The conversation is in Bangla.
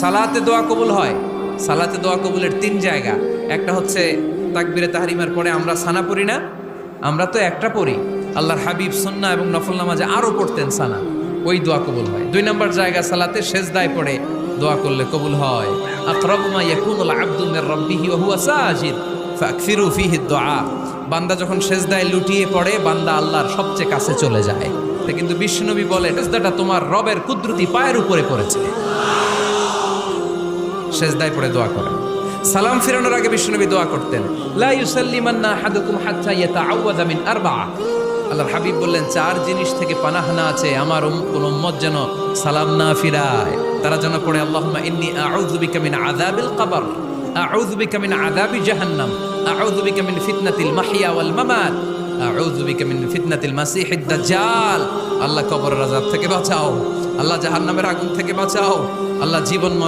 সালাতে দোয়া কবুল হয়। সালাতে দোয়া কবুলের তিন জায়গা। একটা হচ্ছে তাকবীরে তাহরিমার পরে আমরা সানা পড়ি না, আমরা তো একটা পড়ি, আল্লাহর হাবিব সুন্নাহ এবং নফল নামাজে আরো পড়তেন সানা, ওই দোয়া কবুল হয়। দুই নম্বর জায়গা সালাতে সেজদায় পড়ে দোয়া করলে কবুল হয়। আকরাবু মা ইয়াকুনুল আবদু মির রাব্বিহি ওয়া হুয়া সাজিদ ফাকসিরু ফীহি দুআ। বান্দা যখন সেজদায় লুটিয়ে পড়ে বান্দা আল্লাহর সবচেয়ে কাছে চলে যায়। তা কিন্তু বিশ্বনবী বলে সেজদাটা তোমার রবের কুদরতি পায়ের উপরে পড়েছে। সেজদায় পড়ে দোয়া করেন। সালাম ফিরানোর আগে বিশ্বনবী দোয়া করতেন, লা ইউসাল্লিমান্না আহাদুকুম হাত্তা ইয়াতাআওয়াযা মিন আরবা'a। আল্লাহর হাবিব বললেন, চার জিনিস থেকে পানাহ না আছে আমার কোন উম্মত যেন সালাম না ফিরায়। তারা যেন পড়ে, আল্লাহুম্মা ইন্নী আউযু বিকা মিন আযাবিল কবর, আউযু বিকা মিন আযাবি জাহান্নাম, আউযু বিকা মিন ফিতনাতিল মাহইয়া ওয়াল মামাত, আউযু বিকা মিন ফিতনাতিল মাসিহিদ দাজ্জাল। আল্লাহ কবরের আযাব থেকে বাঁচাও, আল্লাহ জাহান্নামের আগুন থেকে বাঁচাও, আল্লাহ জীবন মর